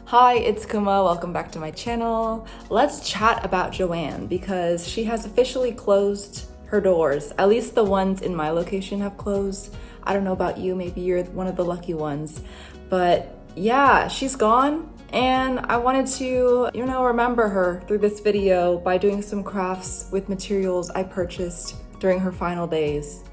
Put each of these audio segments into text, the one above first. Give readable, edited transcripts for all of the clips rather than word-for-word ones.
Hi, it's Kuma. Welcome back to my channel. Let's chat about Joann because she has officially closed her doors. At least the ones in my location have closed. I don't know about you, maybe you're one of the lucky ones. But yeah, she's gone. And I wanted to, remember her through this video by doing some crafts with materials I purchased during her final days.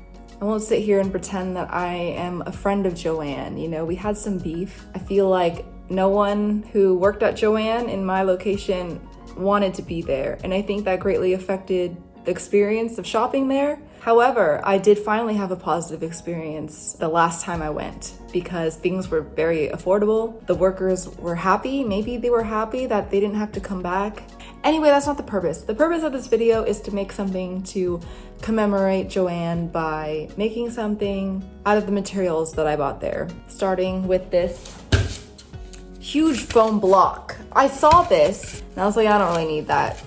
I won't sit here and pretend that I am a friend of Joann. We had some beef. I feel like no one who worked at Joann in my location wanted to be there, and I think that greatly affected the experience of shopping there. However, I did finally have a positive experience the last time I went because things were very affordable. The workers were happy. Maybe they were happy that they didn't have to come back. Anyway, that's not the purpose. The purpose of this video is to make something to commemorate Joann by making something out of the materials that I bought there. Starting with this huge foam block. I saw this and I was like, I don't really need that.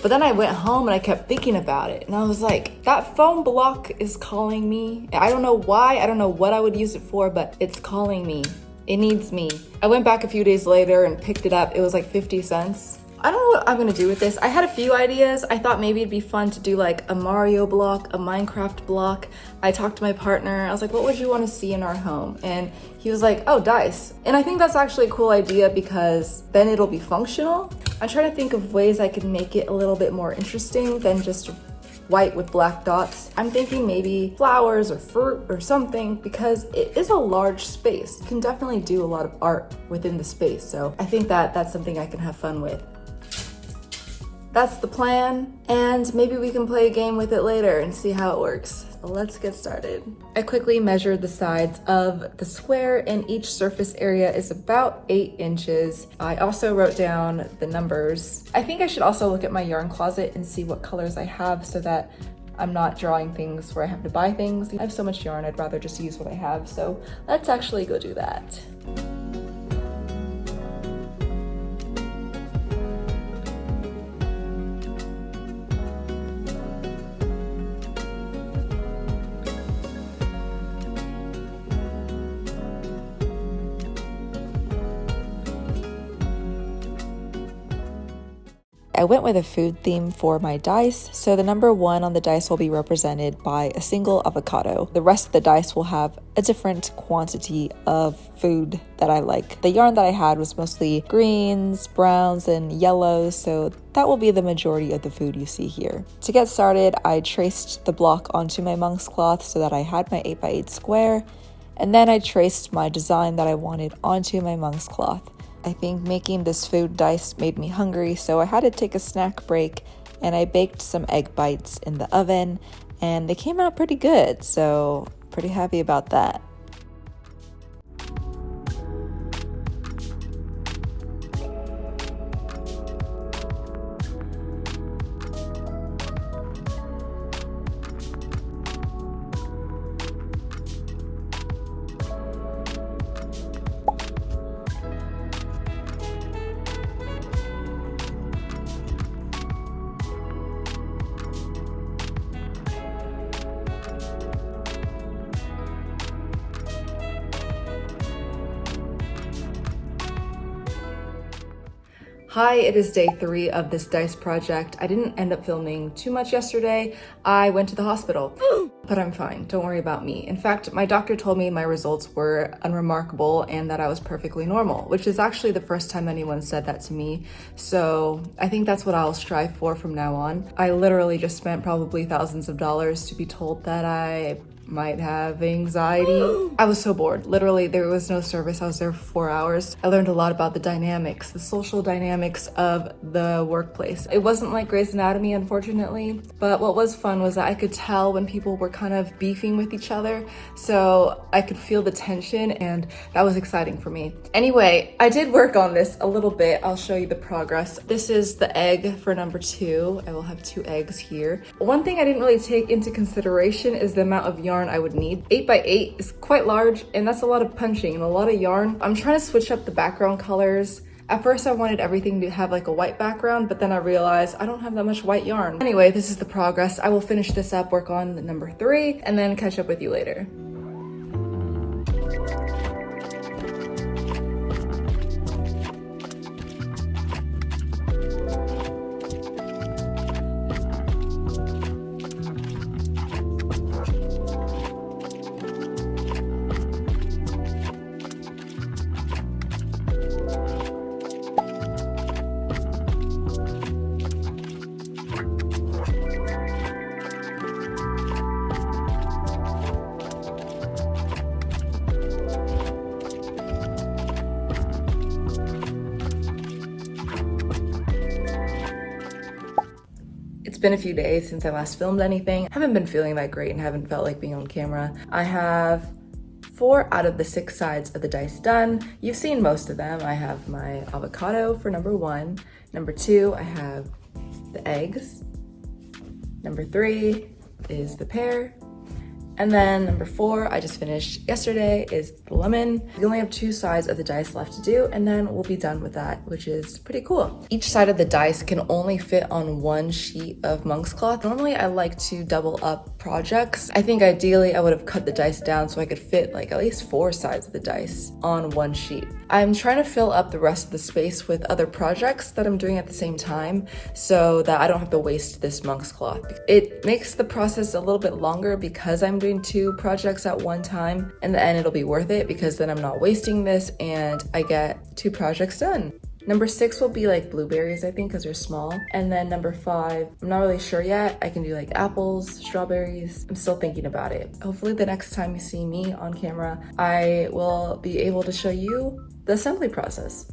But then I went home and I kept thinking about it and I was like, that foam block is calling me. I don't know why, I don't know what I would use it for, but it's calling me. It needs me. I went back a few days later and picked it up. It was like 50 cents. I don't know what I'm gonna do with this. I had a few ideas. I thought maybe it'd be fun to do like a Mario block, a Minecraft block. I talked to my partner. I was like, what would you want to see in our home? And he was like, oh, dice. And I think that's actually a cool idea because then it'll be functional. I'm trying to think of ways I could make it a little bit more interesting than just white with black dots. I'm thinking maybe flowers or fruit or something because it is a large space. You can definitely do a lot of art within the space. So I think that that's something I can have fun with. That's the plan, and maybe we can play a game with it later and see how it works. So let's get started. I quickly measured the sides of the square and each surface area is about 8 inches. I also wrote down the numbers. I think I should also look at my yarn closet and see what colors I have so that I'm not drawing things where I have to buy things. I have so much yarn, I'd rather just use what I have. So let's actually go do that. I went with a food theme for my dice, so the number 1 on the dice will be represented by a single avocado. The rest of the dice will have a different quantity of food that I like. The yarn that I had was mostly greens, browns, and yellows, so that will be the majority of the food you see here. To get started, I traced the block onto my monk's cloth so that I had my 8x8 square, and then I traced my design that I wanted onto my monk's cloth. I think making this food dice made me hungry, so I had to take a snack break and I baked some egg bites in the oven and they came out pretty good, so pretty happy about that. Hi, it is day 3 of this dice project. I didn't end up filming too much yesterday. I went to the hospital, but I'm fine. Don't worry about me. In fact, my doctor told me my results were unremarkable and that I was perfectly normal, which is actually the first time anyone said that to me. So I think that's what I'll strive for from now on. I literally just spent probably thousands of dollars to be told that I might have anxiety. I was so bored. Literally, there was no service. I was there for 4 hours. I learned a lot about the dynamics, the social dynamics of the workplace. It wasn't like Grey's Anatomy, unfortunately, but what was fun was that I could tell when people were kind of beefing with each other, so I could feel the tension, and that was exciting for me. Anyway, I did work on this a little bit. I'll show you the progress. This is the egg for number 2. I will have 2 eggs here. One thing I didn't really take into consideration is the amount of yarn I would need. 8x8 is quite large, and that's a lot of punching and a lot of yarn. I'm trying to switch up the background colors. At first I wanted everything to have like a white background, but then I realized I don't have that much white yarn. Anyway, this is the progress. I will finish this up, work on the number 3, and then catch up with you later. been a few days since I last filmed anything. Haven't been feeling that great and haven't felt like being on camera. I have 4 out of the 6 sides of the dice done. You've seen most of them. I have my avocado for number 1. Number 2, I have the eggs. Number 3 is the pear. And then number 4, I just finished yesterday, is the lemon. We only have 2 sides of the dice left to do, and then we'll be done with that, which is pretty cool. Each side of the dice can only fit on 1 sheet of monk's cloth. Normally I like to double up projects. I think ideally I would have cut the dice down so I could fit like at least 4 sides of the dice on 1 sheet. I'm trying to fill up the rest of the space with other projects that I'm doing at the same time so that I don't have to waste this monk's cloth. It makes the process a little bit longer because I'm doing 2 projects at one time. In the end, it'll be worth it because then I'm not wasting this and I get 2 projects done. Number 6 will be like blueberries, I think, because they're small. And then number 5, I'm not really sure yet. I can do like apples, strawberries. I'm still thinking about it. Hopefully the next time you see me on camera, I will be able to show you the assembly process.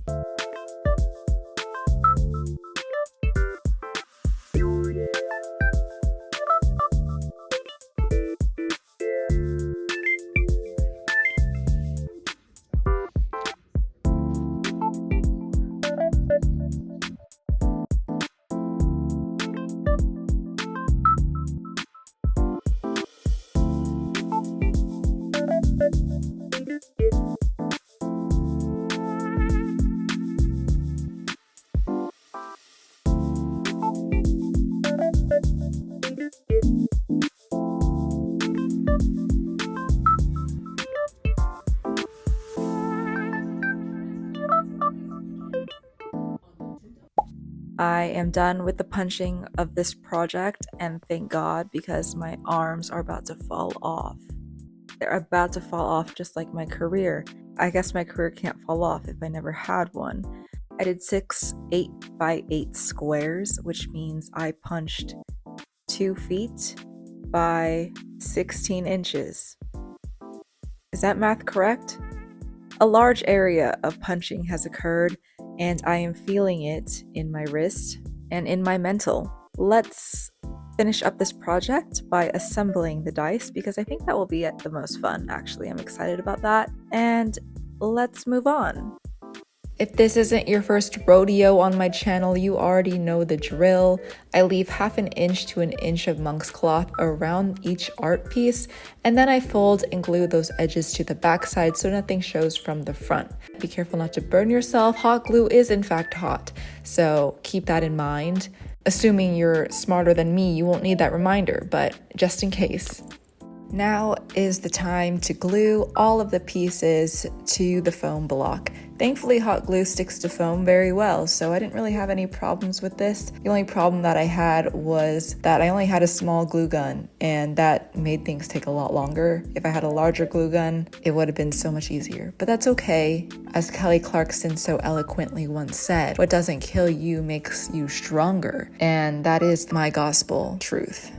I am done with the punching of this project, and thank God, because my arms are about to fall off. They're about to fall off just like my career. I guess my career can't fall off if I never had one. I did 6 8x8 squares, which means I punched 2 feet by 16 inches. Is that math correct? A large area of punching has occurred, and I am feeling it in my wrist and in my mental. Let's finish up this project by assembling the dice because I think that will be the most fun, actually. I'm excited about that, and let's move on. If this isn't your first rodeo on my channel, you already know the drill. I leave 1/2 inch to 1 inch of monk's cloth around each art piece, and then I fold and glue those edges to the backside so nothing shows from the front. Be careful not to burn yourself. Hot glue is in fact hot, so keep that in mind. Assuming you're smarter than me, you won't need that reminder, but just in case. Now is the time to glue all of the pieces to the foam block. Thankfully, hot glue sticks to foam very well, so I didn't really have any problems with this. The only problem that I had was that I only had a small glue gun, and that made things take a lot longer. If I had a larger glue gun, it would have been so much easier. But that's okay. As Kelly Clarkson so eloquently once said, what doesn't kill you makes you stronger. And that is my gospel truth.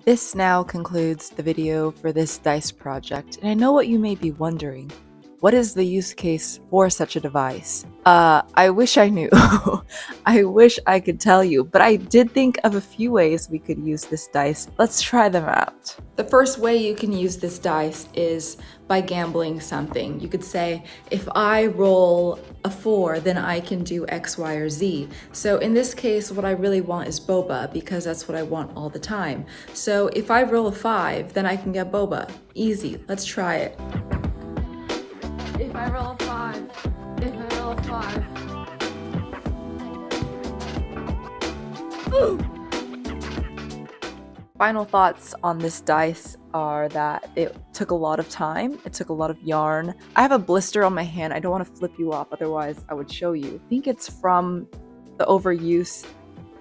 This now concludes the video for this dice project, and I know what you may be wondering. What is the use case for such a device? I wish I knew. I wish I could tell you, but I did think of a few ways we could use this dice. Let's try them out. The first way you can use this dice is by gambling something. You could say, if I roll a 4, then I can do X, Y, or Z. So in this case, what I really want is boba because that's what I want all the time. So if I roll a 5, then I can get boba. Easy, let's try it. If I roll a 5, if I roll a 5. Ooh. Final thoughts on this dice are that it took a lot of time, it took a lot of yarn. I have a blister on my hand, I don't want to flip you off, otherwise I would show you. I think it's from the overuse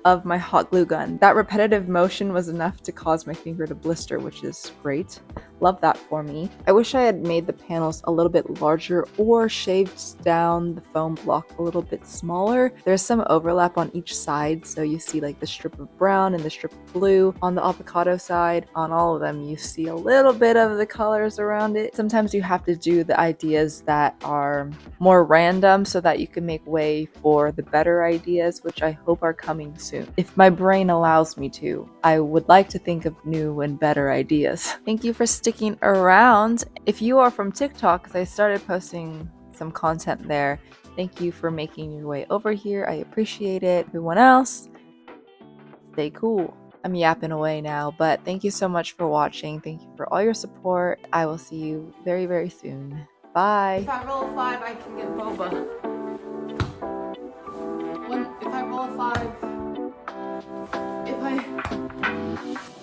of my hot glue gun. That repetitive motion was enough to cause my finger to blister, which is great. Love that for me. I wish I had made the panels a little bit larger or shaved down the foam block a little bit smaller. There's some overlap on each side, so you see like the strip of brown and the strip of blue on the avocado side. On all of them, you see a little bit of the colors around it. Sometimes you have to do the ideas that are more random so that you can make way for the better ideas, which I hope are coming soon. If my brain allows me to, I would like to think of new and better ideas. Thank you for sticking around. If you are from TikTok, because I started posting some content there, thank you for making your way over here. I appreciate it. Everyone else, stay cool. I'm yapping away now, but thank you so much for watching. Thank you for all your support. I will see you very, very soon. Bye. If I roll a 5, I can get boba. If I roll a 5, if I...